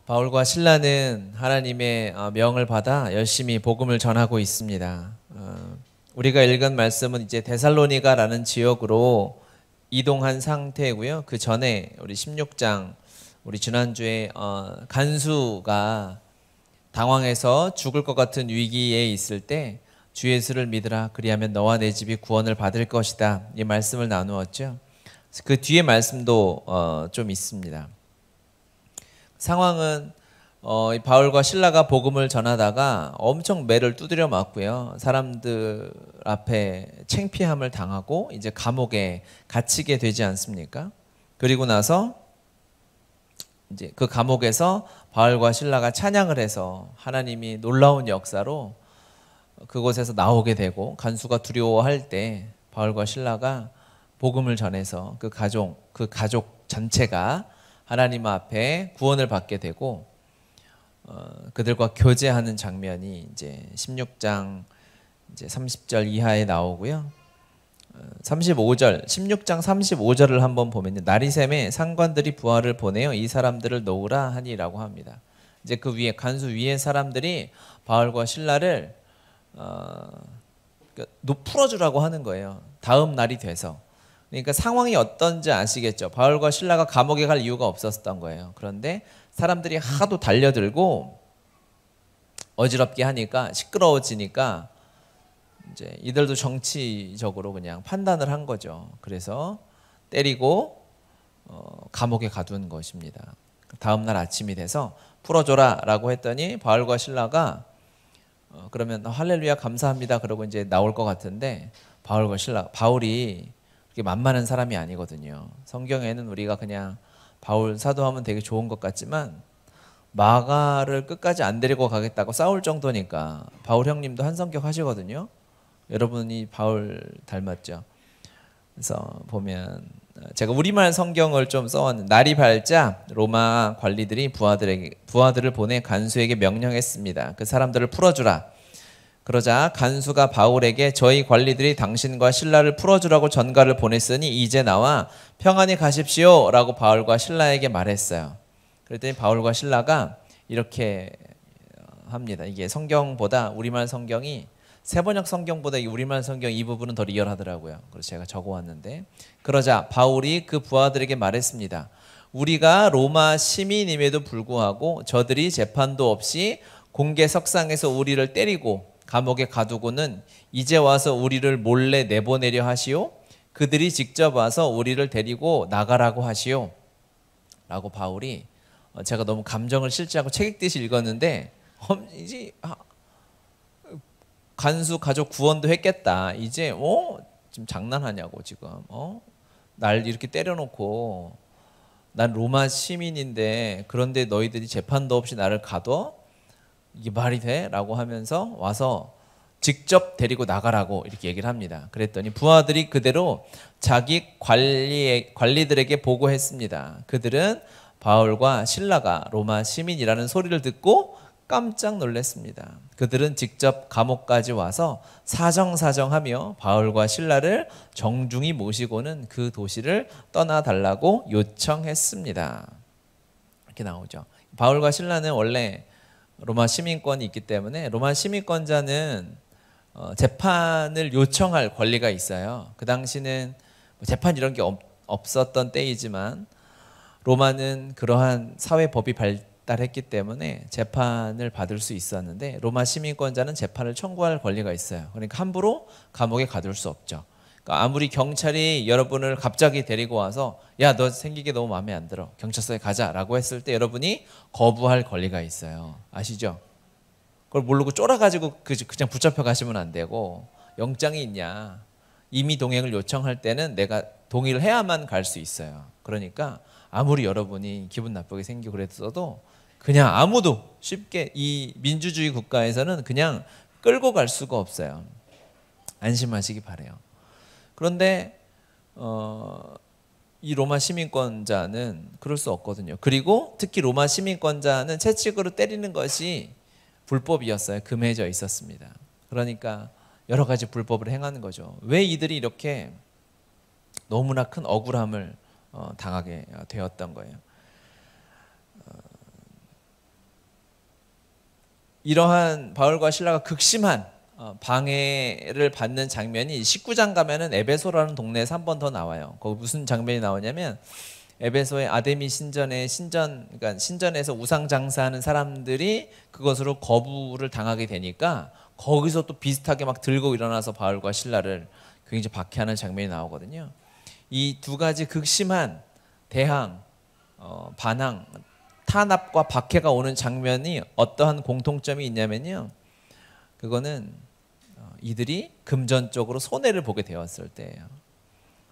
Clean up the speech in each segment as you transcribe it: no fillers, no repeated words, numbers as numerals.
바울과 실라는 하나님의 명을 받아 열심히 복음을 전하고 있습니다. 우리가 읽은 말씀은 이제 데살로니가라는 지역으로 이동한 상태고요. 그 전에 우리 16장 우리 지난주에 간수가 당황해서 죽을 것 같은 위기에 있을 때 주 예수를 믿으라 그리하면 너와 내 집이 구원을 받을 것이다. 이 말씀을 나누었죠. 그 뒤에 말씀도 좀 있습니다. 상황은 이 바울과 실라가 복음을 전하다가 엄청 매를 두드려 맞고요. 사람들 앞에 창피함을 당하고 이제 감옥에 갇히게 되지 않습니까? 그리고 나서 이제 그 감옥에서 바울과 실라가 찬양을 해서 하나님이 놀라운 역사로 그곳에서 나오게 되고 간수가 두려워할 때 바울과 실라가 복음을 전해서 그 가족 전체가 하나님 앞에 구원을 받게 되고 그들과 교제하는 장면이 이제 16장 이제 30절 이하에 나오고요. 35절 16장 35절을 한번 보면요. 나리샘에 상관들이 부하를 보내어 이 사람들을 놓으라 하니라고 합니다. 이제 그 위에 간수 위에 사람들이 바울과 실라를 풀어주라고 하는 거예요. 다음 날이 돼서. 그러니까 상황이 어떤지 아시겠죠. 바울과 실라가 감옥에 갈 이유가 없었던 거예요. 그런데 사람들이 하도 달려들고 어지럽게 하니까 시끄러워지니까 이제 이들도 정치적으로 그냥 판단을 한 거죠. 그래서 때리고 감옥에 가둔 것입니다. 다음 날 아침이 돼서 풀어줘라라고 했더니 바울과 실라가 그러면 할렐루야 감사합니다 그러고 이제 나올 것 같은데 바울이 그렇게 만만한 사람이 아니거든요. 성경에는 우리가 그냥 바울 사도하면 되게 좋은 것 같지만 마가를 끝까지 안 데리고 가겠다고 싸울 정도니까 바울 형님도 한 성격 하시거든요. 여러분이 바울 닮았죠. 그래서 보면 제가 우리말 성경을 좀 써왔는데 날이 밝자 로마 관리들이 부하들을 보내 간수에게 명령했습니다. 그 사람들을 풀어주라. 그러자 간수가 바울에게 저희 관리들이 당신과 실라를 풀어주라고 전가를 보냈으니 이제 나와 평안히 가십시오 라고 바울과 실라에게 말했어요. 그랬더니 바울과 실라가 이렇게 합니다. 이게 성경보다 우리말 성경이 세번역 성경보다 우리말 성경 이 부분은 더 리얼하더라고요. 그래서 제가 적어왔는데 그러자 바울이 그 부하들에게 말했습니다. 우리가 로마 시민임에도 불구하고 저들이 재판도 없이 공개 석상에서 우리를 때리고 감옥에 가두고는 이제 와서 우리를 몰래 내보내려 하시오? 그들이 직접 와서 우리를 데리고 나가라고 하시오? 라고 바울이 제가 너무 감정을 실제하고 책 읽듯이 읽었는데 이제 간수 가족 구원도 했겠다. 이제 지금 장난하냐고 지금 날 이렇게 때려놓고 난 로마 시민인데 그런데 너희들이 재판도 없이 나를 가둬? 이게 말이 돼? 라고 하면서 와서 직접 데리고 나가라고 이렇게 얘기를 합니다. 그랬더니 부하들이 그대로 자기 관리들에게 보고했습니다. 그들은 바울과 실라가 로마 시민이라는 소리를 듣고 깜짝 놀랐습니다. 그들은 직접 감옥까지 와서 사정사정하며 바울과 실라를 정중히 모시고는 그 도시를 떠나달라고 요청했습니다. 이렇게 나오죠. 바울과 실라는 원래 로마 시민권이 있기 때문에 로마 시민권자는 재판을 요청할 권리가 있어요. 그 당시는 재판 이런 게 없었던 때이지만 로마는 그러한 사회법이 발달했기 때문에 재판을 받을 수 있었는데 로마 시민권자는 재판을 청구할 권리가 있어요. 그러니까 함부로 감옥에 가둘 수 없죠. 그러니까 아무리 경찰이 여러분을 갑자기 데리고 와서 야, 너 생긴 게 너무 마음에 안 들어. 경찰서에 가자라고 했을 때 여러분이 거부할 권리가 있어요. 아시죠? 그걸 모르고 쫄아가지고 그냥 붙잡혀 가시면 안 되고 영장이 있냐. 임의 동행을 요청할 때는 내가 동의를 해야만 갈 수 있어요. 그러니까 아무리 여러분이 기분 나쁘게 생기고 그랬어도 그냥 아무도 쉽게 이 민주주의 국가에서는 그냥 끌고 갈 수가 없어요. 안심하시기 바라요. 그런데 이 로마 시민권자는 그럴 수 없거든요. 그리고 특히 로마 시민권자는 채찍으로 때리는 것이 불법이었어요. 금해져 있었습니다. 그러니까 여러 가지 불법을 행하는 거죠. 왜 이들이 이렇게 너무나 큰 억울함을 당하게 되었던 거예요. 이러한 바울과 실라가 극심한 방해를 받는 장면이 19장 가면은 에베소라는 동네에서 한 번 더 나와요. 거기 무슨 장면이 나오냐면 에베소의 아데미 그러니까 신전에서 우상 장사하는 사람들이 그것으로 거부를 당하게 되니까 거기서 또 비슷하게 막 들고 일어나서 바울과 실라를 굉장히 박해하는 장면이 나오거든요. 이 두 가지 극심한 대항, 반항, 탄압과 박해가 오는 장면이 어떠한 공통점이 있냐면요. 그거는 이들이 금전적으로 손해를 보게 되었을 때예요.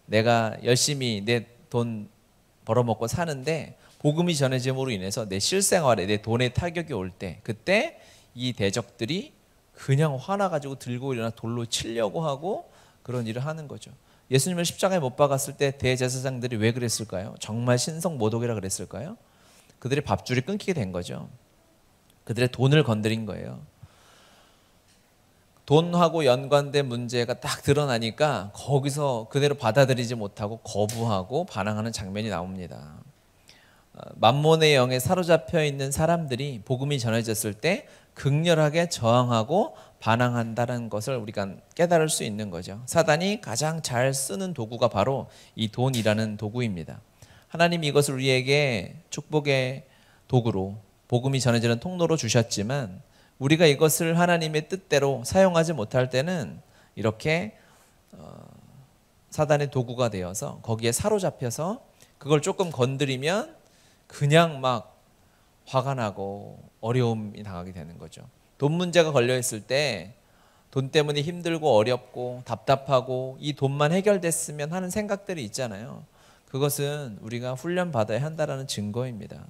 내가 열심히 내 돈 벌어먹고 사는데 복음이 전해짐으로 인해서 내 실생활에 내 돈에 타격이 올 때, 그때 이 대적들이 그냥 화나가지고 들고 일어나 돌로 치려고 하고 그런 일을 하는 거죠. 예수님을 십자가에 못 박았을 때 대제사장들이 왜 그랬을까요? 정말 신성 모독이라 그랬을까요? 그들의 밥줄이 끊기게 된 거죠. 그들의 돈을 건드린 거예요. 돈하고 연관된 문제가 딱 드러나니까 거기서 그대로 받아들이지 못하고 거부하고 반항하는 장면이 나옵니다. 만몬의 영에 사로잡혀 있는 사람들이 복음이 전해졌을 때 극렬하게 저항하고 반항한다는 것을 우리가 깨달을 수 있는 거죠. 사단이 가장 잘 쓰는 도구가 바로 이 돈이라는 도구입니다. 하나님이 이것을 우리에게 축복의 도구로 복음이 전해지는 통로로 주셨지만 우리가 이것을 하나님의 뜻대로 사용하지 못할 때는 이렇게 사단의 도구가 되어서 거기에 사로잡혀서 그걸 조금 건드리면 그냥 막 화가 나고 어려움이 당하게 되는 거죠. 돈 문제가 걸려 있을 때 돈 때문에 힘들고 어렵고 답답하고 이 돈만 해결됐으면 하는 생각들이 있잖아요. 그것은 우리가 훈련받아야 한다는 증거입니다.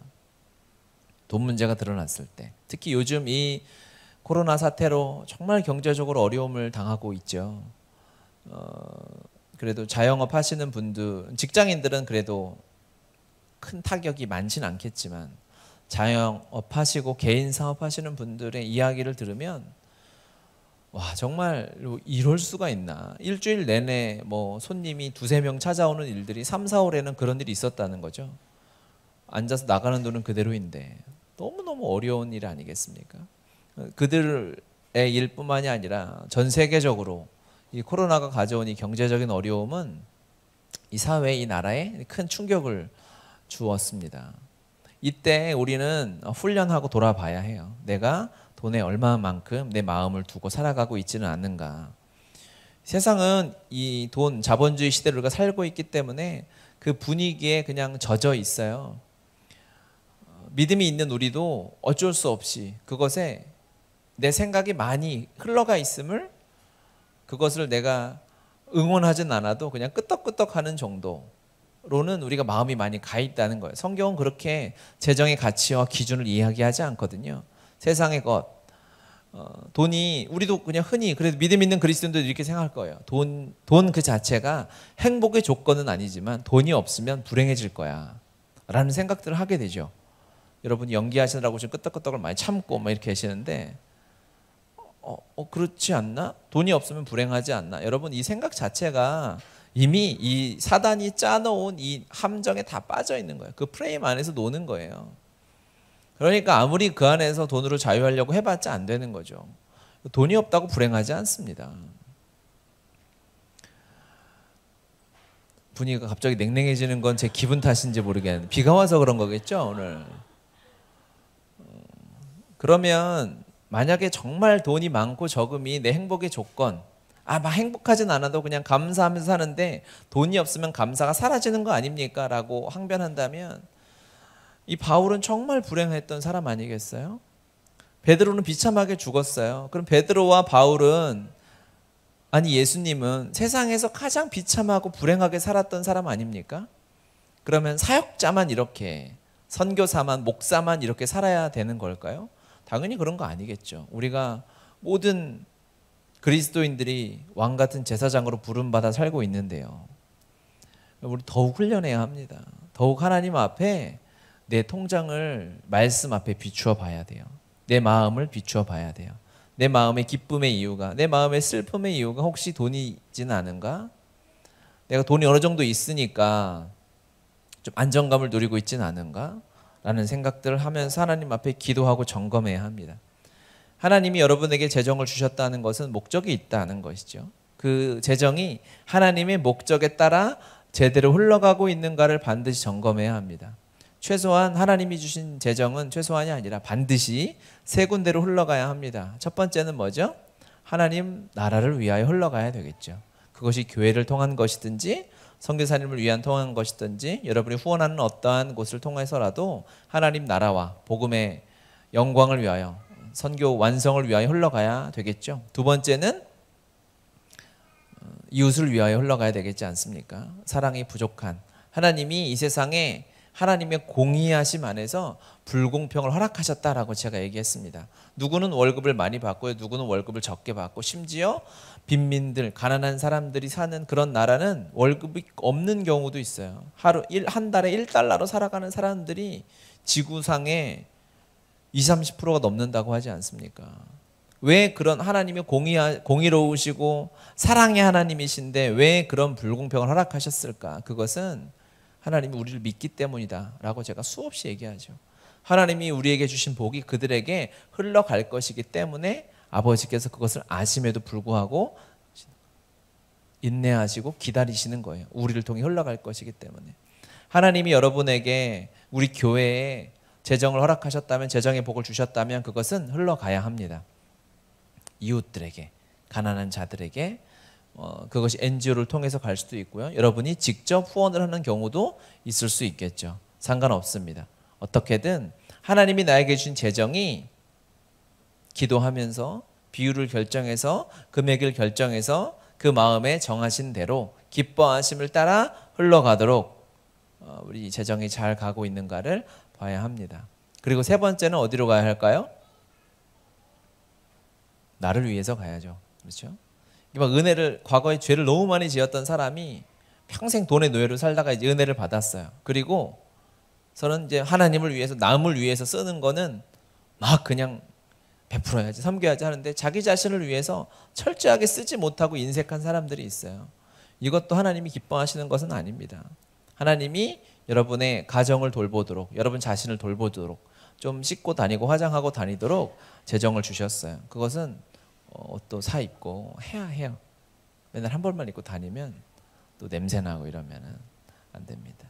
돈 문제가 드러났을 때, 특히 요즘 이 코로나 사태로 정말 경제적으로 어려움을 당하고 있죠. 그래도 자영업 하시는 분들, 직장인들은 그래도 큰 타격이 많진 않겠지만 자영업 하시고 개인 사업 하시는 분들의 이야기를 들으면 와, 정말 이럴 수가 있나. 일주일 내내 뭐 손님이 두세 명 찾아오는 일들이 3, 4월에는 그런 일이 있었다는 거죠. 앉아서 나가는 돈은 그대로인데 너무너무 어려운 일 아니겠습니까? 그들의 일뿐만이 아니라 전 세계적으로 이 코로나가 가져온 이 경제적인 어려움은 이 사회에, 이 나라에 큰 충격을 주었습니다. 이때 우리는 훈련하고 돌아봐야 해요. 내가 돈에 얼마만큼 내 마음을 두고 살아가고 있지는 않는가. 세상은 이 돈, 자본주의 시대를 우리가 살고 있기 때문에 그 분위기에 그냥 젖어 있어요. 믿음이 있는 우리도 어쩔 수 없이 그것에 내 생각이 많이 흘러가 있음을, 그것을 내가 응원하진 않아도 그냥 끄떡끄떡하는 정도로는 우리가 마음이 많이 가 있다는 거예요. 성경은 그렇게 재정의 가치와 기준을 이야기하지 않거든요. 세상의 것, 돈이, 우리도 그냥 흔히 그래도 믿음 있는 그리스도인도 이렇게 생각할 거예요. 돈 그 자체가 행복의 조건은 아니지만 돈이 없으면 불행해질 거야 라는 생각들을 하게 되죠. 여러분이 연기하시느라고 지금 끄떡끄떡을 많이 참고 막 이렇게 하시는데 그렇지 않나? 돈이 없으면 불행하지 않나? 여러분, 이 생각 자체가 이미 이 사단이 짜놓은 이 함정에 다 빠져 있는 거예요. 그 프레임 안에서 노는 거예요. 그러니까 아무리 그 안에서 돈으로 자유하려고 해봤자 안 되는 거죠. 돈이 없다고 불행하지 않습니다. 분위기가 갑자기 냉랭해지는 건 제 기분 탓인지 모르겠는데 비가 와서 그런 거겠죠, 오늘. 그러면 만약에 정말 돈이 많고 적음이 내 행복의 조건, 막 행복하진 않아도 그냥 감사하면서 사는데 돈이 없으면 감사가 사라지는 거 아닙니까? 라고 항변한다면 이 바울은 정말 불행했던 사람 아니겠어요? 베드로는 비참하게 죽었어요. 그럼 베드로와 바울은, 아니 예수님은 세상에서 가장 비참하고 불행하게 살았던 사람 아닙니까? 그러면 사역자만 이렇게, 선교사만, 목사만 이렇게 살아야 되는 걸까요? 당연히 그런 거 아니겠죠. 우리가 모든 그리스도인들이 왕 같은 제사장으로 부름받아 살고 있는데요. 우리 더욱 훈련해야 합니다. 더욱 하나님 앞에 내 통장을 말씀 앞에 비추어 봐야 돼요. 내 마음을 비추어 봐야 돼요. 내 마음의 기쁨의 이유가, 내 마음의 슬픔의 이유가 혹시 돈이지는 않은가? 내가 돈이 어느 정도 있으니까 좀 안정감을 누리고 있지는 않은가? 라는 생각들을 하면서 하나님 앞에 기도하고 점검해야 합니다. 하나님이 여러분에게 재정을 주셨다는 것은 목적이 있다는 것이죠. 그 재정이 하나님의 목적에 따라 제대로 흘러가고 있는가를 반드시 점검해야 합니다. 최소한 하나님이 주신 재정은 최소한이 아니라 반드시 세 군데로 흘러가야 합니다. 첫 번째는 뭐죠? 하나님 나라를 위하여 흘러가야 되겠죠. 그것이 교회를 통한 것이든지 선교사님을 위한 통한 것이든지 여러분이 후원하는 어떠한 곳을 통해서라도 하나님 나라와 복음의 영광을 위하여 선교 완성을 위하여 흘러가야 되겠죠. 두 번째는 이웃을 위하여 흘러가야 되겠지 않습니까? 사랑이 부족한 하나님이 이 세상에 하나님의 공의하심 안에서 불공평을 허락하셨다라고 제가 얘기했습니다. 누구는 월급을 많이 받고요, 누구는 월급을 적게 받고, 심지어 빈민들, 가난한 사람들이 사는 그런 나라는 월급이 없는 경우도 있어요. 한 달에 1달러로 살아가는 사람들이 지구상에 20, 30%가 넘는다고 하지 않습니까? 왜 그런 하나님의 공의로우시고 사랑의 하나님이신데 왜 그런 불공평을 허락하셨을까? 그것은 하나님이 우리를 믿기 때문이다 라고 제가 수없이 얘기하죠. 하나님이 우리에게 주신 복이 그들에게 흘러갈 것이기 때문에 아버지께서 그것을 아심에도 불구하고 인내하시고 기다리시는 거예요. 우리를 통해 흘러갈 것이기 때문에. 하나님이 여러분에게 우리 교회에 재정을 허락하셨다면, 재정의 복을 주셨다면 그것은 흘러가야 합니다. 이웃들에게, 가난한 자들에게, 그것이 NGO를 통해서 갈 수도 있고요. 여러분이 직접 후원을 하는 경우도 있을 수 있겠죠. 상관없습니다. 어떻게든 하나님이 나에게 주신 재정이 기도하면서 비율을 결정해서 금액을 결정해서 그 마음에 정하신 대로 기뻐하심을 따라 흘러가도록 우리 재정이 잘 가고 있는가를 봐야 합니다. 그리고 세 번째는 어디로 가야 할까요? 나를 위해서 가야죠. 그렇죠? 막 은혜를, 과거에 죄를 너무 많이 지었던 사람이 평생 돈의 노예로 살다가 이제 은혜를 받았어요. 그리고 저는 이제 하나님을 위해서, 남을 위해서 쓰는 거는 막 그냥 베풀어야지, 섬겨야지 하는데 자기 자신을 위해서 철저하게 쓰지 못하고 인색한 사람들이 있어요. 이것도 하나님이 기뻐하시는 것은 아닙니다. 하나님이 여러분의 가정을 돌보도록, 여러분 자신을 돌보도록, 좀 씻고 다니고 화장하고 다니도록 재정을 주셨어요. 그것은 옷도 사 입고 해야 해요. 맨날 한 벌만 입고 다니면 또 냄새 나고 이러면 안 됩니다.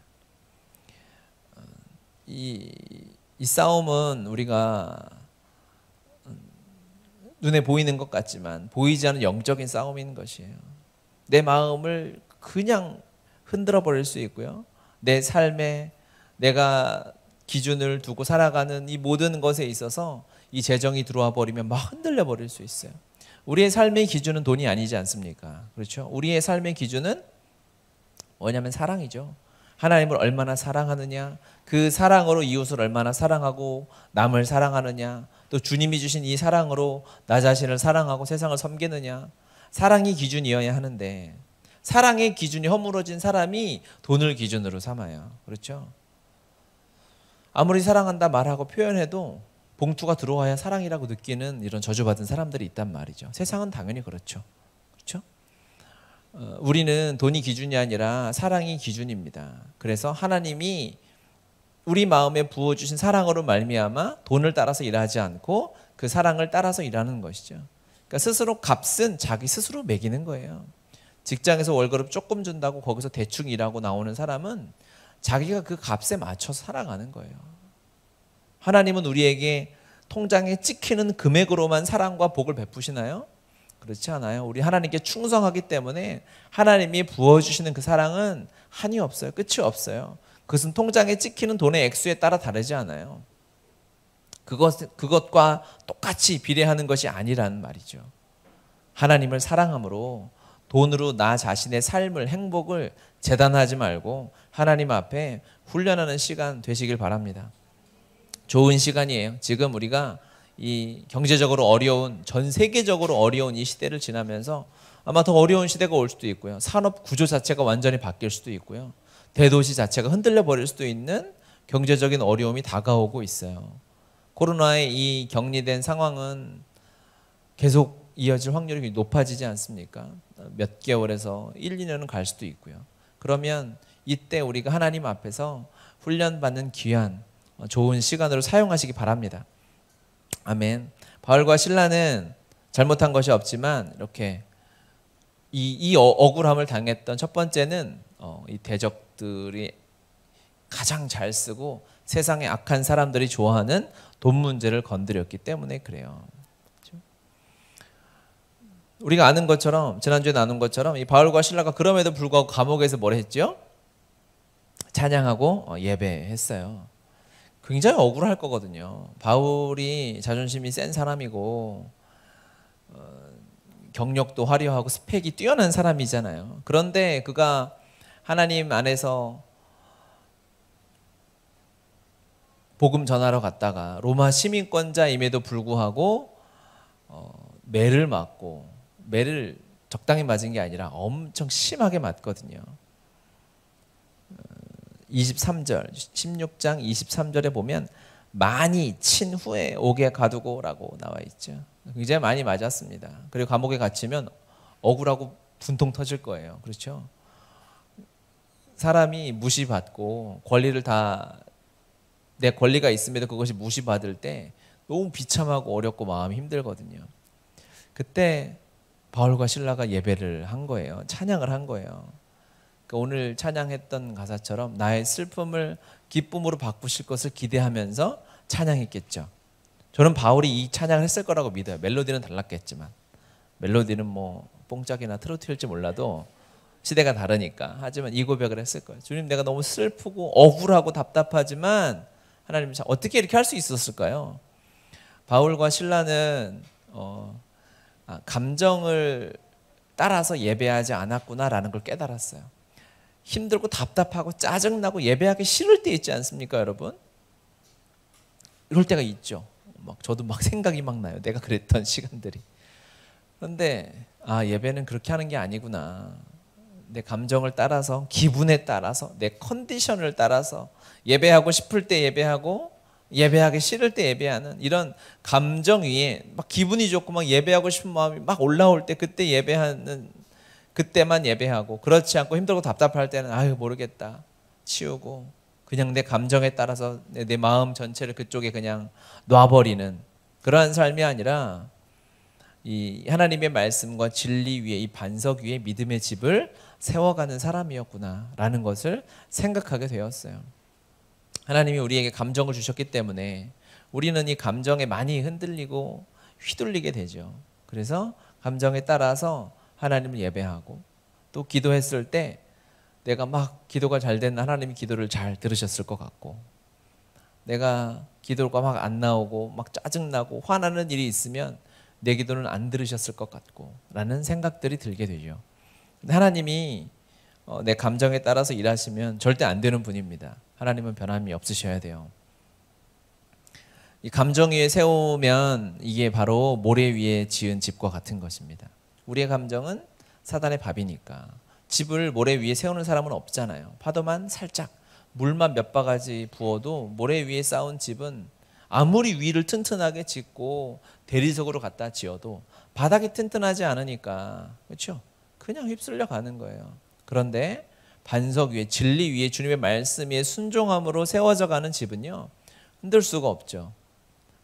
이 싸움은 우리가 눈에 보이는 것 같지만 보이지 않는 영적인 싸움인 것이에요. 내 마음을 그냥 흔들어 버릴 수 있고요. 내 삶에 내가 기준을 두고 살아가는 이 모든 것에 있어서 이 재정이 들어와 버리면 막 흔들려 버릴 수 있어요. 우리의 삶의 기준은 돈이 아니지 않습니까? 그렇죠? 우리의 삶의 기준은 뭐냐면 사랑이죠. 하나님을 얼마나 사랑하느냐, 그 사랑으로 이웃을 얼마나 사랑하고 남을 사랑하느냐, 또 주님이 주신 이 사랑으로 나 자신을 사랑하고 세상을 섬기느냐, 사랑이 기준이어야 하는데 사랑의 기준이 허물어진 사람이 돈을 기준으로 삼아요. 그렇죠? 아무리 사랑한다 말하고 표현해도 봉투가 들어와야 사랑이라고 느끼는 이런 저주받은 사람들이 있단 말이죠. 세상은 당연히 그렇죠. 그렇죠? 우리는 돈이 기준이 아니라 사랑이 기준입니다. 그래서 하나님이 우리 마음에 부어주신 사랑으로 말미암아 돈을 따라서 일하지 않고 그 사랑을 따라서 일하는 것이죠. 그러니까 스스로 값은 자기 스스로 매기는 거예요. 직장에서 월급 조금 준다고 거기서 대충 일하고 나오는 사람은 자기가 그 값에 맞춰서 살아가는 거예요. 하나님은 우리에게 통장에 찍히는 금액으로만 사랑과 복을 베푸시나요? 그렇지 않아요. 우리 하나님께 충성하기 때문에 하나님이 부어주시는 그 사랑은 한이 없어요. 끝이 없어요. 그것은 통장에 찍히는 돈의 액수에 따라 다르지 않아요. 그것과 똑같이 비례하는 것이 아니라는 말이죠. 하나님을 사랑함으로 돈으로 나 자신의 삶을, 행복을 재단하지 말고 하나님 앞에 훈련하는 시간 되시길 바랍니다. 좋은 시간이에요. 지금 우리가 이 경제적으로 어려운, 전 세계적으로 어려운 이 시대를 지나면서 아마 더 어려운 시대가 올 수도 있고요. 산업 구조 자체가 완전히 바뀔 수도 있고요. 대도시 자체가 흔들려 버릴 수도 있는 경제적인 어려움이 다가오고 있어요. 코로나의 이 격리된 상황은 계속 이어질 확률이 높아지지 않습니까? 몇 개월에서 1, 2년은 갈 수도 있고요. 그러면 이때 우리가 하나님 앞에서 훈련받는 귀한 좋은 시간으로 사용하시기 바랍니다. 아멘. 바울과 실라는 잘못한 것이 없지만 이렇게 이 억울함을 당했던 첫 번째는 이 대적들이 가장 잘 쓰고 세상의 악한 사람들이 좋아하는 돈 문제를 건드렸기 때문에 그래요. 우리가 아는 것처럼, 지난주에 나눈 것처럼 이 바울과 실라가 그럼에도 불구하고 감옥에서 뭘 했죠? 찬양하고 예배했어요. 굉장히 억울할 거거든요. 바울이 자존심이 센 사람이고 경력도 화려하고 스펙이 뛰어난 사람이잖아요. 그런데 그가 하나님 안에서 복음 전하러 갔다가 로마 시민권자임에도 불구하고 매를 맞고, 매를 적당히 맞은 게 아니라 엄청 심하게 맞거든요. 23절, 16장 23절에 보면 많이 친 후에 옥에 가두고라고 나와 있죠. 굉장히 많이 맞았습니다. 그리고 감옥에 갇히면 억울하고 분통 터질 거예요. 그렇죠? 사람이 무시받고 권리를 다, 내 권리가 있음에도 그것이 무시받을 때 너무 비참하고 어렵고 마음이 힘들거든요. 그때 바울과 실라가 예배를 한 거예요. 찬양을 한 거예요. 그러니까 오늘 찬양했던 가사처럼 나의 슬픔을 기쁨으로 바꾸실 것을 기대하면서 찬양했겠죠. 저는 바울이 이 찬양을 했을 거라고 믿어요. 멜로디는 달랐겠지만, 멜로디는 뭐 뽕짝이나 트로트일지 몰라도 시대가 다르니까. 하지만 이 고백을 했을 거예요. 주님, 내가 너무 슬프고 억울하고 답답하지만 하나님 어떻게 이렇게 할 수 있었을까요? 바울과 실라는 감정을 따라서 예배하지 않았구나라는 걸 깨달았어요. 힘들고 답답하고 짜증나고 예배하기 싫을 때 있지 않습니까, 여러분? 이럴 때가 있죠. 저도 생각이 나요. 내가 그랬던 시간들이. 그런데 예배는 그렇게 하는 게 아니구나. 내 감정을 따라서, 기분에 따라서, 내 컨디션을 따라서 예배하고 싶을 때 예배하고 예배하기 싫을 때 예배하는 이런 감정 위에 기분이 좋고 예배하고 싶은 마음이 올라올 때 그때 예배하는, 그때만 예배하고, 그렇지 않고 힘들고 답답할 때는 모르겠다 치우고 그냥 내 감정에 따라서 내 마음 전체를 그쪽에 그냥 놔버리는 그러한 삶이 아니라 이 하나님의 말씀과 진리 위에, 이 반석 위에 믿음의 집을 세워가는 사람이었구나라는 것을 생각하게 되었어요. 하나님이 우리에게 감정을 주셨기 때문에 우리는 이 감정에 많이 흔들리고 휘둘리게 되죠. 그래서 감정에 따라서 하나님을 예배하고, 또 기도했을 때 내가 기도가 잘 됐나 하나님이 기도를 잘 들으셨을 것 같고, 내가 기도가 안 나오고 짜증나고 화나는 일이 있으면 내 기도는 안 들으셨을 것 같고 라는 생각들이 들게 되죠. 하나님이 내 감정에 따라서 일하시면 절대 안 되는 분입니다. 하나님은 변함이 없으셔야 돼요. 이 감정 위에 세우면 이게 바로 모래 위에 지은 집과 같은 것입니다. 우리의 감정은 사단의 밥이니까 집을 모래 위에 세우는 사람은 없잖아요. 파도만 살짝, 물만 몇 바가지 부어도 모래 위에 쌓은 집은 아무리 위를 튼튼하게 짓고 대리석으로 갖다 지어도 바닥이 튼튼하지 않으니까, 그렇죠? 그냥 휩쓸려 가는 거예요. 그런데 반석 위에, 진리 위에, 주님의 말씀 위에 순종함으로 세워져 가는 집은요, 흔들 수가 없죠.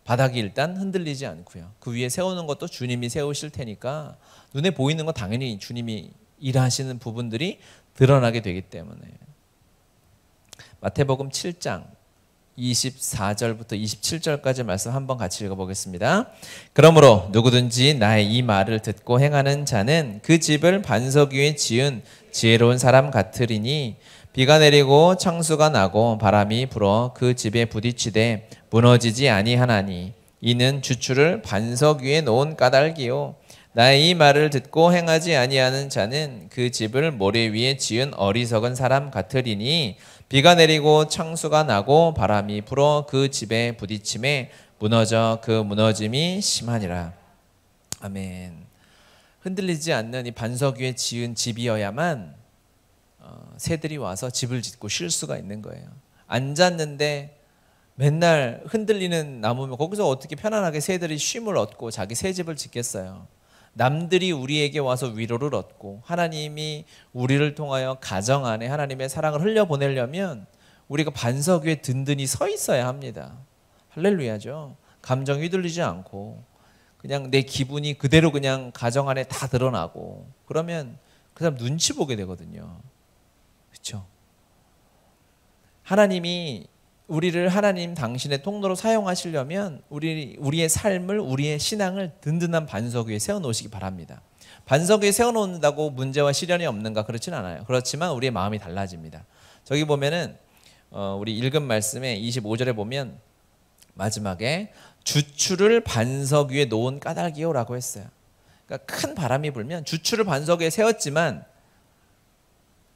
바닥이 일단 흔들리지 않고요. 그 위에 세우는 것도 주님이 세우실 테니까 눈에 보이는 건 당연히 주님이 일하시는 부분들이 드러나게 되기 때문에. 마태복음 7장 24절부터 27절까지 말씀 한번 같이 읽어보겠습니다. 그러므로 누구든지 나의 이 말을 듣고 행하는 자는 그 집을 반석 위에 지은 지혜로운 사람 같으리니 비가 내리고 창수가 나고 바람이 불어 그 집에 부딪히되 무너지지 아니하나니 이는 주추를 반석 위에 놓은 까닭이요 나의 이 말을 듣고 행하지 아니하는 자는 그 집을 모래 위에 지은 어리석은 사람 같으리니 비가 내리고 창수가 나고 바람이 불어 그 집에 부딪힘에 무너져 그 무너짐이 심하니라. 아멘. 흔들리지 않는 이 반석 위에 지은 집이어야만 새들이 와서 집을 짓고 쉴 수가 있는 거예요. 앉았는데 맨날 흔들리는 나무면 거기서 어떻게 편안하게 새들이 쉼을 얻고 자기 새 집을 짓겠어요. 남들이 우리에게 와서 위로를 얻고 하나님이 우리를 통하여 가정 안에 하나님의 사랑을 흘려보내려면 우리가 반석 위에 든든히 서 있어야 합니다. 할렐루야죠. 감정 휘둘리지 않고 그냥 내 기분이 그대로 그냥 가정 안에 다 드러나고 그러면 그 사람 눈치 보게 되거든요. 그렇죠? 하나님이 우리를 하나님 당신의 통로로 사용하시려면 우리의 삶을 우리의 신앙을 든든한 반석 위에 세워놓으시기 바랍니다. 반석 위에 세워놓는다고 문제와 시련이 없는가? 그렇진 않아요. 그렇지만 우리의 마음이 달라집니다. 저기 보면은 우리 읽은 말씀에 25절에 보면 마지막에 주추를 반석 위에 놓은 까닭이요라고 했어요. 그러니까 큰 바람이 불면 주추를 반석 위에 세웠지만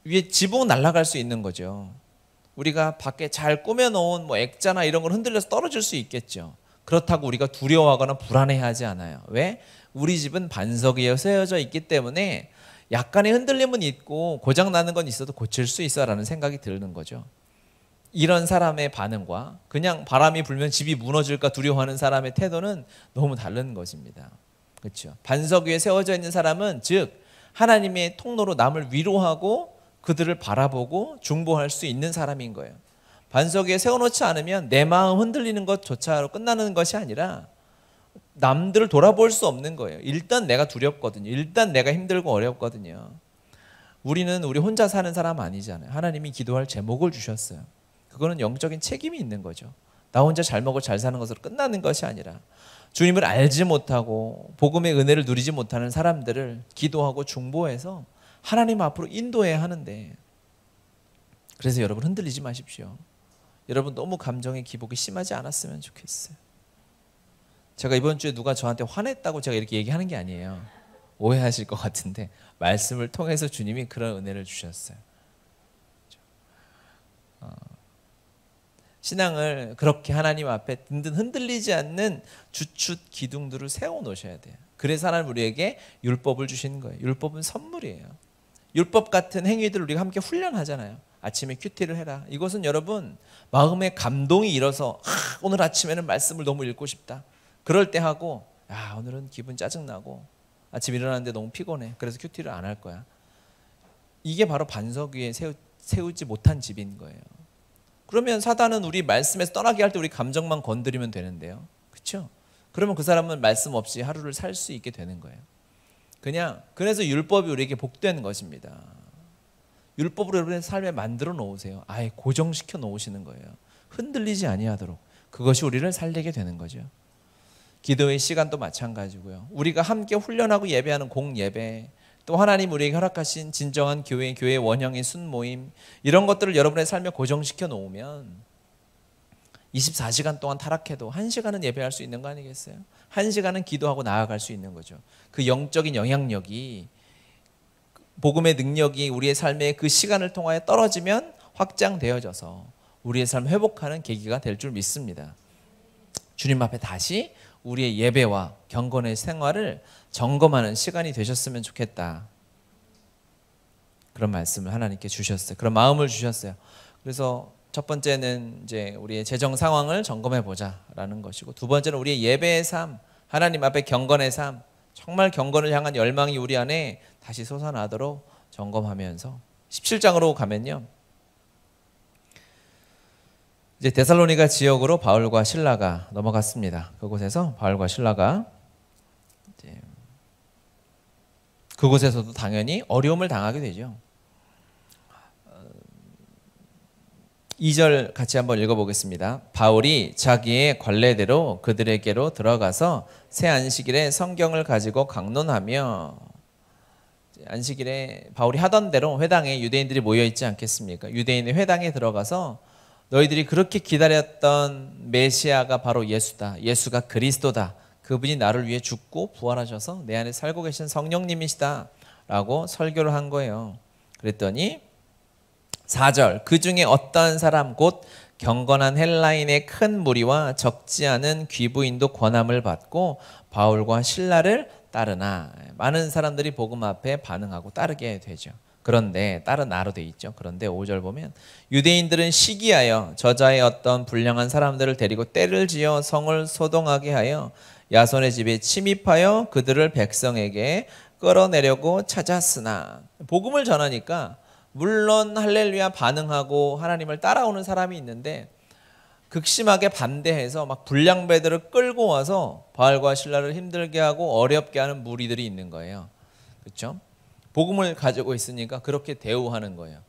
위에 지붕 날아갈 수 있는 거죠. 우리가 밖에 잘 꾸며놓은 뭐 액자나 이런 걸 흔들려서 떨어질 수 있겠죠. 그렇다고 우리가 두려워하거나 불안해하지 않아요. 왜? 우리 집은 반석 위에 세워져 있기 때문에 약간의 흔들림은 있고 고장나는 건 있어도 고칠 수 있어라는 생각이 드는 거죠. 이런 사람의 반응과 그냥 바람이 불면 집이 무너질까 두려워하는 사람의 태도는 너무 다른 것입니다. 그렇죠? 반석 위에 세워져 있는 사람은 즉 하나님의 통로로 남을 위로하고 그들을 바라보고 중보할 수 있는 사람인 거예요. 반석 위에 세워놓지 않으면 내 마음 흔들리는 것조차로 끝나는 것이 아니라 남들을 돌아볼 수 없는 거예요. 일단 내가 두렵거든요. 일단 내가 힘들고 어렵거든요. 우리는 우리 혼자 사는 사람 아니잖아요. 하나님이 기도할 제목을 주셨어요. 그거는 영적인 책임이 있는 거죠. 나 혼자 잘 먹고 잘 사는 것으로 끝나는 것이 아니라 주님을 알지 못하고 복음의 은혜를 누리지 못하는 사람들을 기도하고 중보해서 하나님 앞으로 인도해야 하는데, 그래서 여러분 흔들리지 마십시오. 여러분 너무 감정의 기복이 심하지 않았으면 좋겠어요. 제가 이번 주에 누가 저한테 화냈다고 제가 이렇게 얘기하는 게 아니에요. 오해하실 것 같은데 말씀을 통해서 주님이 그런 은혜를 주셨어요. 신앙을 그렇게 하나님 앞에 든든 흔들리지 않는 주춧 기둥들을 세워놓으셔야 돼요. 그래서 하나님 우리에게 율법을 주시는 거예요. 율법은 선물이에요. 율법 같은 행위들을 우리가 함께 훈련하잖아요. 아침에 큐티를 해라. 이것은 여러분 마음의 감동이 일어서 오늘 아침에는 말씀을 너무 읽고 싶다. 그럴 때 하고 오늘은 기분 짜증나고 아침 일어나는데 너무 피곤해. 그래서 큐티를 안 할 거야. 이게 바로 반석 위에 세우지 못한 집인 거예요. 그러면 사단은 우리 말씀에서 떠나게 할 때 우리 감정만 건드리면 되는데요. 그렇죠? 그러면 그 사람은 말씀 없이 하루를 살 수 있게 되는 거예요. 그래서 율법이 우리에게 복된 것입니다. 율법으로 여러분의 삶에 만들어 놓으세요. 아예 고정시켜 놓으시는 거예요. 흔들리지 아니하도록. 그것이 우리를 살리게 되는 거죠. 기도의 시간도 마찬가지고요. 우리가 함께 훈련하고 예배하는 공예배, 또 하나님 우리에게 허락하신 진정한 교회 원형의 순모임, 이런 것들을 여러분의 삶에 고정시켜 놓으면 24시간 동안 타락해도 1시간은 예배할 수 있는 거 아니겠어요? 1시간은 기도하고 나아갈 수 있는 거죠. 그 영적인 영향력이, 복음의 능력이 우리의 삶에 그 시간을 통하여 떨어지면 확장되어져서 우리의 삶을 회복하는 계기가 될 줄 믿습니다. 주님 앞에 다시 우리의 예배와 경건의 생활을 점검하는 시간이 되셨으면 좋겠다. 그런 말씀을 하나님께 주셨어요. 그런 마음을 주셨어요. 그래서 첫 번째는 이제 우리의 재정 상황을 점검해 보자라는 것이고, 두 번째는 우리의 예배의 삶, 하나님 앞에 경건의 삶, 정말 경건을 향한 열망이 우리 안에 다시 솟아나도록 점검하면서 17장으로 가면요. 이제 데살로니가 지역으로 바울과 실라가 넘어갔습니다. 그곳에서 바울과 실라가 이제 그곳에서도 당연히 어려움을 당하게 되죠. 2절 같이 한번 읽어보겠습니다. 바울이 자기의 관례대로 그들에게로 들어가서 새 안식일에 성경을 가지고 강론하며, 안식일에 바울이 하던 대로 회당에 유대인들이 모여있지 않겠습니까? 유대인의 회당에 들어가서 너희들이 그렇게 기다렸던 메시아가 바로 예수다. 예수가 그리스도다. 그분이 나를 위해 죽고 부활하셔서 내 안에 살고 계신 성령님이시다 라고 설교를 한 거예요. 그랬더니 4절, 그 중에 어떤 사람 곧 경건한 헬라인의 큰 무리와 적지 않은 귀부인도 권함을 받고 바울과 실라를 따르나. 많은 사람들이 복음 앞에 반응하고 따르게 되죠. 그런데 다른 나로 돼 있죠. 그런데 5절 보면 유대인들은 시기하여 저자의 어떤 불량한 사람들을 데리고 떼를 지어 성을 소동하게 하여 야손의 집에 침입하여 그들을 백성에게 끌어내려고 찾았으나, 복음을 전하니까 물론 할렐루야 반응하고 하나님을 따라오는 사람이 있는데 극심하게 반대해서 막 불량배들을 끌고 와서 바알과 신라를 힘들게 하고 어렵게 하는 무리들이 있는 거예요. 그렇죠? 복음을 가지고 있으니까 그렇게 대우하는 거예요.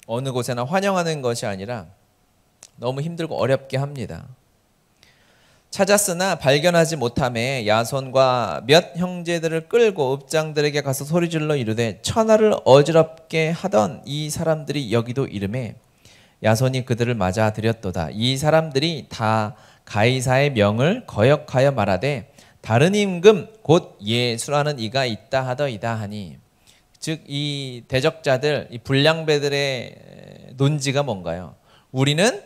어느 곳에나 환영하는 것이 아니라 너무 힘들고 어렵게 합니다. 찾았으나 발견하지 못하매 야손과 몇 형제들을 끌고 읍장들에게 가서 소리질러 이르되 천하를 어지럽게 하던 이 사람들이 여기도 이르매 야손이 그들을 맞아 들였도다. 이 사람들이 다 가이사의 명을 거역하여 말하되 다른 임금 곧 예수라는 이가 있다 하더이다 하니, 즉 이 대적자들, 이 불량배들의 논지가 뭔가요? 우리는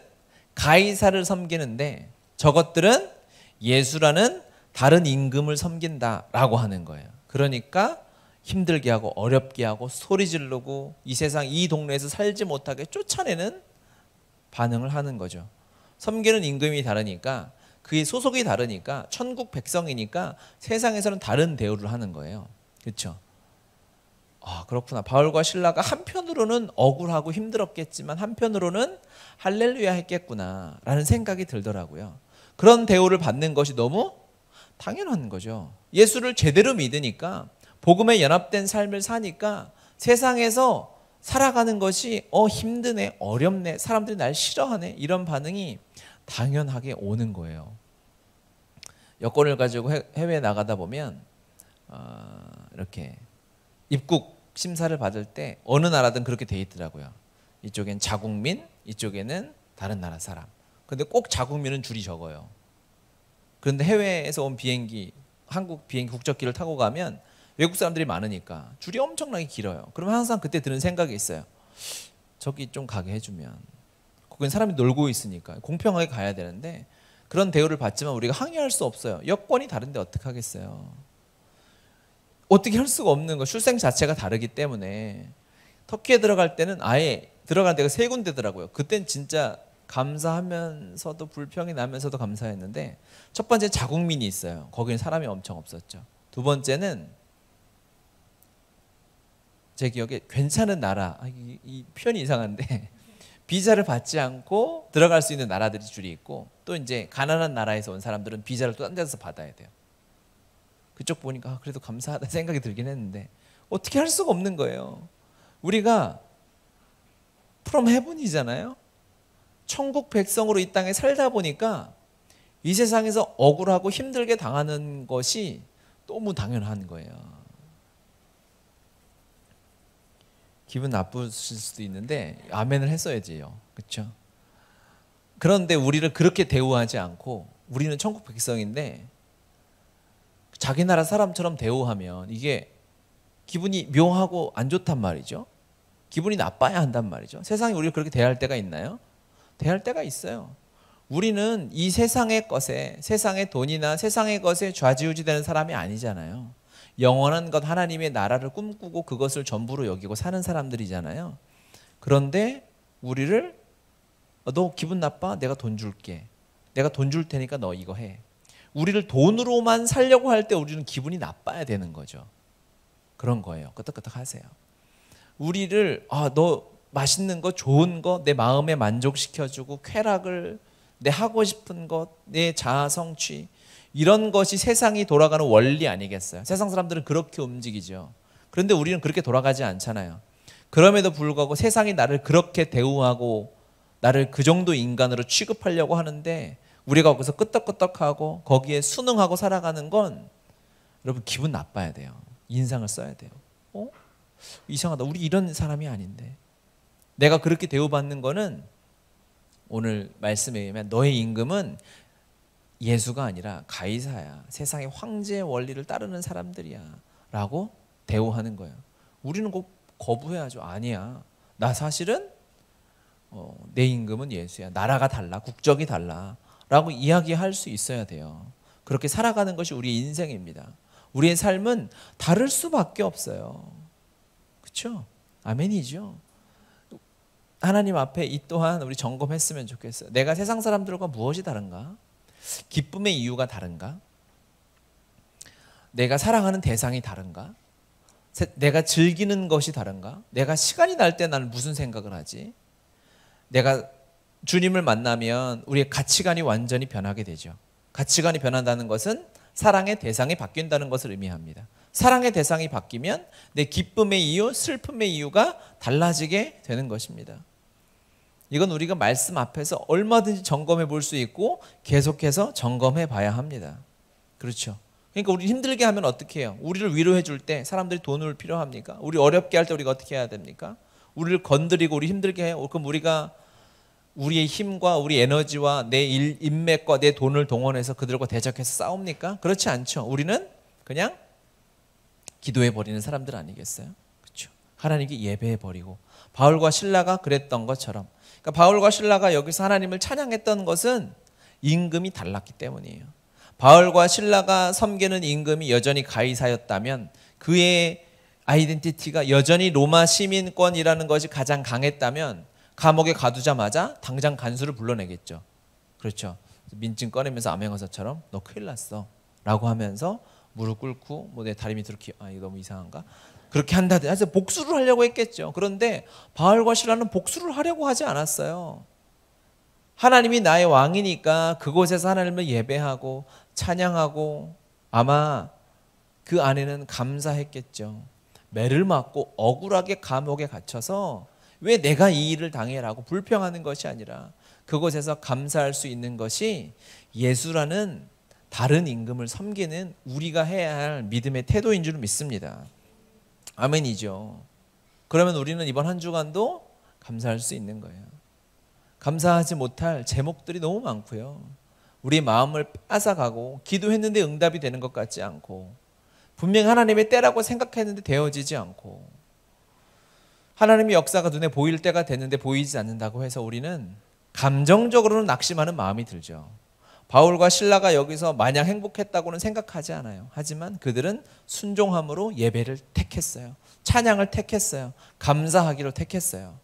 가이사를 섬기는데 저것들은 예수라는 다른 임금을 섬긴다라고 하는 거예요. 그러니까 힘들게 하고 어렵게 하고 소리 지르고 이 세상 이 동네에서 살지 못하게 쫓아내는 반응을 하는 거죠. 섬기는 임금이 다르니까, 그의 소속이 다르니까, 천국 백성이니까 세상에서는 다른 대우를 하는 거예요. 그렇죠? 아, 그렇구나. 바울과 신라가 한편으로는 억울하고 힘들었겠지만 한편으로는 할렐루야 했겠구나 라는 생각이 들더라고요. 그런 대우를 받는 것이 너무 당연한 거죠. 예수를 제대로 믿으니까, 복음에 연합된 삶을 사니까 세상에서 살아가는 것이 힘드네, 어렵네, 사람들이 날 싫어하네, 이런 반응이 당연하게 오는 거예요. 여권을 가지고 해외에 나가다 보면 이렇게 입국 심사를 받을 때 어느 나라든 그렇게 돼 있더라고요. 이쪽엔 자국민, 이쪽에는 다른 나라 사람. 근데 꼭 자국민은 줄이 적어요. 그런데 해외에서 온 비행기, 한국 비행기 국적기를 타고 가면 외국 사람들이 많으니까 줄이 엄청나게 길어요. 그러면 항상 그때 드는 생각이 있어요. 저기 좀 가게 해주면. 거긴 사람이 놀고 있으니까 공평하게 가야 되는데 그런 대우를 받지만 우리가 항의할 수 없어요. 여권이 다른데 어떡하겠어요. 어떻게 할 수가 없는 거. 출생 자체가 다르기 때문에. 터키에 들어갈 때는 아예 들어간 데가 3군데더라고요. 그땐 진짜 감사하면서도 불평이 나면서도 감사했는데, 첫 번째 자국민이 있어요. 거기는 사람이 엄청 없었죠. 두 번째는 제 기억에 괜찮은 나라, 이 표현이 이상한데 비자를 받지 않고 들어갈 수 있는 나라들이 줄이 있고, 또 이제 가난한 나라에서 온 사람들은 비자를 또 딴 데서 받아야 돼요. 그쪽 보니까 그래도 감사하다 생각이 들긴 했는데 어떻게 할 수가 없는 거예요. 우리가 프롬 헤븐이잖아요. 천국 백성으로 이 땅에 살다 보니까 이 세상에서 억울하고 힘들게 당하는 것이 너무 당연한 거예요. 기분 나쁘실 수도 있는데 아멘을 했어야지요. 그렇죠? 그런데 우리를 그렇게 대우하지 않고, 우리는 천국 백성인데 자기 나라 사람처럼 대우하면 이게 기분이 묘하고 안 좋단 말이죠. 기분이 나빠야 한단 말이죠. 세상이 우리를 그렇게 대할 때가 있나요? 대할 때가 있어요. 우리는 이 세상의 것에, 세상의 돈이나 세상의 것에 좌지우지되는 사람이 아니잖아요. 영원한 것 하나님의 나라를 꿈꾸고 그것을 전부로 여기고 사는 사람들이잖아요. 그런데 우리를 너 기분 나빠? 내가 돈 줄게. 내가 돈 줄 테니까 너 이거 해. 우리를 돈으로만 살려고 할 때 우리는 기분이 나빠야 되는 거죠. 그런 거예요. 끄떡끄떡 하세요. 우리를 너 맛있는 거, 좋은 거, 내 마음에 만족시켜주고 쾌락을, 내 하고 싶은 것, 내 자아 성취, 이런 것이 세상이 돌아가는 원리 아니겠어요? 세상 사람들은 그렇게 움직이죠. 그런데 우리는 그렇게 돌아가지 않잖아요. 그럼에도 불구하고 세상이 나를 그렇게 대우하고 나를 그 정도 인간으로 취급하려고 하는데 우리가 거기서 끄떡끄떡하고 거기에 순응하고 살아가는 건 여러분 기분 나빠야 돼요. 인상을 써야 돼요. 이상하다. 우리 이런 사람이 아닌데. 내가 그렇게 대우받는 거는 오늘 말씀에 의하면 너의 임금은 예수가 아니라 가이사야. 세상의 황제의 원리를 따르는 사람들이야 라고 대우하는 거예요. 우리는 꼭 거부해야죠. 아니야. 나 사실은 내 임금은 예수야. 나라가 달라. 국적이 달라 라고 이야기할 수 있어야 돼요. 그렇게 살아가는 것이 우리의 인생입니다. 우리의 삶은 다를 수밖에 없어요. 그렇죠? 아멘이죠. 하나님 앞에 이 또한 우리 점검했으면 좋겠어요. 내가 세상 사람들과 무엇이 다른가? 기쁨의 이유가 다른가? 내가 사랑하는 대상이 다른가? 내가 즐기는 것이 다른가? 내가 시간이 날 때 나는 무슨 생각을 하지? 내가 주님을 만나면 우리의 가치관이 완전히 변하게 되죠. 가치관이 변한다는 것은 사랑의 대상이 바뀐다는 것을 의미합니다. 사랑의 대상이 바뀌면 내 기쁨의 이유, 슬픔의 이유가 달라지게 되는 것입니다. 이건 우리가 말씀 앞에서 얼마든지 점검해 볼 수 있고 계속해서 점검해 봐야 합니다. 그렇죠? 그러니까 우리 힘들게 하면 어떻게 해요? 우리를 위로해 줄 때 사람들이 돈을 필요합니까? 우리 어렵게 할 때 우리가 어떻게 해야 됩니까? 우리를 건드리고 우리 힘들게 해요. 그럼 우리가 우리의 힘과 우리 에너지와 내 인맥과 내 돈을 동원해서 그들과 대적해서 싸웁니까? 그렇지 않죠. 우리는 그냥 기도해 버리는 사람들 아니겠어요? 그렇죠. 하나님께 예배해 버리고 바울과 실라가 그랬던 것처럼, 그러니까 바울과 실라가 여기서 하나님을 찬양했던 것은 임금이 달랐기 때문이에요. 바울과 실라가 섬기는 임금이 여전히 가이사였다면 그의 아이덴티티가 여전히 로마 시민권이라는 것이 가장 강했다면 감옥에 가두자마자 당장 간수를 불러내겠죠. 그렇죠. 민증 꺼내면서 암행어사처럼 너 큰일 났어 라고 하면서 무릎 꿇고 뭐 내 다리 밑으로 이거 너무 이상한가? 그렇게 한다든지 해서 복수를 하려고 했겠죠. 그런데 바울과 실라는 복수를 하려고 하지 않았어요. 하나님이 나의 왕이니까 그곳에서 하나님을 예배하고 찬양하고 아마 그 안에는 감사했겠죠. 매를 맞고 억울하게 감옥에 갇혀서 왜 내가 이 일을 당해라고 불평하는 것이 아니라 그곳에서 감사할 수 있는 것이 예수라는 다른 임금을 섬기는 우리가 해야 할 믿음의 태도인 줄 믿습니다. 아멘이죠. 그러면 우리는 이번 한 주간도 감사할 수 있는 거예요. 감사하지 못할 제목들이 너무 많고요. 우리 마음을 뺏어가고 기도했는데 응답이 되는 것 같지 않고 분명 하나님의 때라고 생각했는데 되어지지 않고 하나님의 역사가 눈에 보일 때가 됐는데 보이지 않는다고 해서 우리는 감정적으로는 낙심하는 마음이 들죠. 바울과 실라가 여기서 마냥 행복했다고는 생각하지 않아요. 하지만 그들은 순종함으로 예배를 택했어요. 찬양을 택했어요. 감사하기로 택했어요.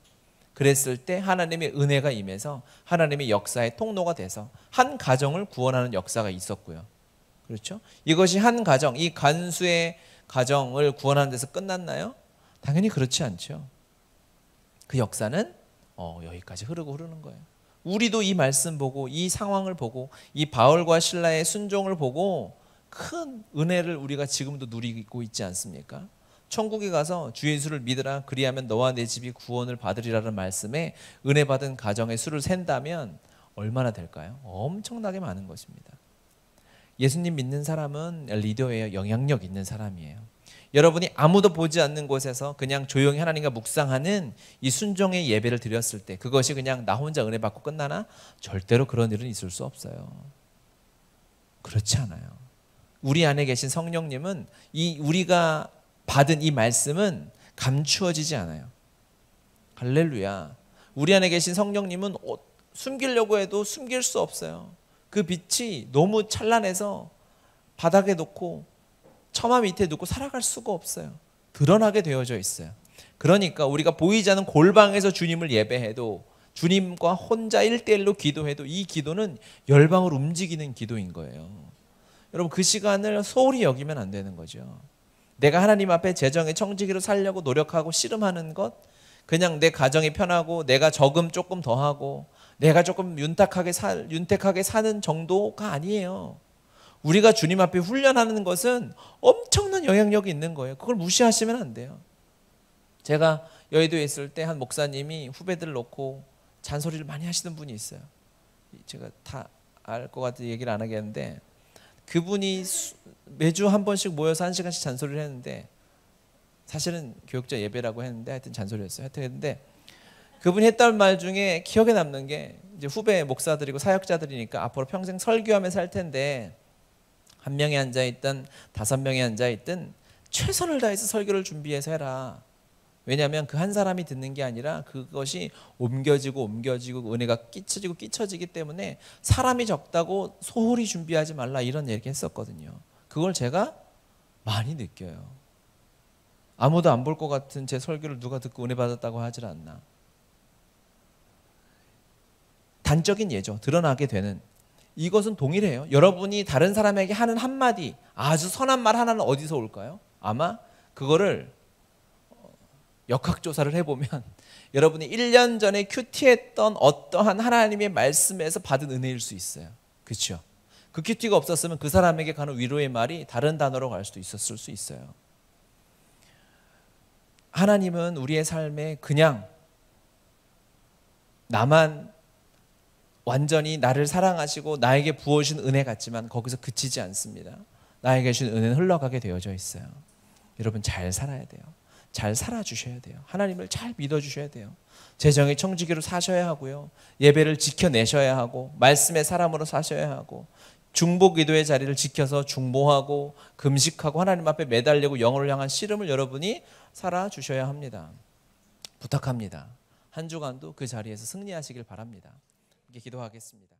그랬을 때 하나님의 은혜가 임해서 하나님의 역사의 통로가 돼서 한 가정을 구원하는 역사가 있었고요. 그렇죠? 이것이 한 가정, 이 간수의 가정을 구원하는 데서 끝났나요? 당연히 그렇지 않죠. 그 역사는 여기까지 흐르는 거예요. 우리도 이 말씀 보고 이 상황을 보고 이 바울과 실라의 순종을 보고 큰 은혜를 우리가 지금도 누리고 있지 않습니까? 천국에 가서 주 예수를 믿으라 그리하면 너와 내 집이 구원을 받으리라는 말씀에 은혜 받은 가정의 수를 센다면 얼마나 될까요? 엄청나게 많은 것입니다. 예수님 믿는 사람은 리더예요. 영향력 있는 사람이에요. 여러분이 아무도 보지 않는 곳에서 그냥 조용히 하나님과 묵상하는 이 순종의 예배를 드렸을 때 그것이 그냥 나 혼자 은혜 받고 끝나나? 절대로 그런 일은 있을 수 없어요. 그렇지 않아요. 우리 안에 계신 성령님은 우리가 받은 이 말씀은 감추어지지 않아요. 할렐루야. 우리 안에 계신 성령님은 숨기려고 해도 숨길 수 없어요. 그 빛이 너무 찬란해서 바닥에 놓고 처마 밑에 두고 살아갈 수가 없어요. 드러나게 되어져 있어요. 그러니까 우리가 보이지 않는 골방에서 주님을 예배해도 주님과 혼자 1대1로 기도해도 이 기도는 열방을 움직이는 기도인 거예요. 여러분 그 시간을 소홀히 여기면 안 되는 거죠. 내가 하나님 앞에 재정의 청지기로 살려고 노력하고 씨름하는 것, 그냥 내 가정이 편하고 내가 저금 조금 더 하고 내가 조금 윤택하게 사는 정도가 아니에요. 우리가 주님 앞에 훈련하는 것은 엄청난 영향력이 있는 거예요. 그걸 무시하시면 안 돼요. 제가 여의도에 있을 때 한 목사님이 후배들을 놓고 잔소리를 많이 하시는 분이 있어요. 제가 다 알 것 같아 얘기를 안 하겠는데 그분이 매주 한 번씩 모여서 1시간씩 잔소리를 했는데 사실은 교육자 예배라고 했는데 하여튼 잔소리였어요. 하여튼 했는데 그분이 했던 말 중에 기억에 남는 게 이제 후배 목사들이고 사역자들이니까 앞으로 평생 설교하면서 살 텐데 1명이 앉아있든 5명이 앉아있든 최선을 다해서 설교를 준비해서 해라. 왜냐하면 그 한 사람이 듣는 게 아니라 그것이 옮겨지고 은혜가 끼쳐지기 때문에 사람이 적다고 소홀히 준비하지 말라 이런 얘기 했었거든요. 그걸 제가 많이 느껴요. 아무도 안 볼 것 같은 제 설교를 누가 듣고 은혜 받았다고 하질 않나. 단적인 예죠. 드러나게 되는. 이것은 동일해요. 여러분이 다른 사람에게 하는 한마디 아주 선한 말 하나는 어디서 올까요? 아마 그거를 역학조사를 해보면 여러분이 1년 전에 큐티했던 어떠한 하나님의 말씀에서 받은 은혜일 수 있어요. 그렇죠? 그 큐티가 없었으면 그 사람에게 가는 위로의 말이 다른 단어로 갈 수도 있었을 수 있어요. 하나님은 우리의 삶에 그냥 나만 완전히 나를 사랑하시고 나에게 부어주신 은혜 같지만 거기서 그치지 않습니다. 나에게 주신 은혜는 흘러가게 되어져 있어요. 여러분 잘 살아야 돼요. 잘 살아주셔야 돼요. 하나님을 잘 믿어주셔야 돼요. 재정의 청지기로 사셔야 하고요. 예배를 지켜내셔야 하고 말씀의 사람으로 사셔야 하고 중보기도의 자리를 지켜서 중보하고 금식하고 하나님 앞에 매달리고 영혼을 향한 씨름을 여러분이 살아주셔야 합니다. 부탁합니다. 한 주간도 그 자리에서 승리하시길 바랍니다. 이렇게 기도하겠습니다.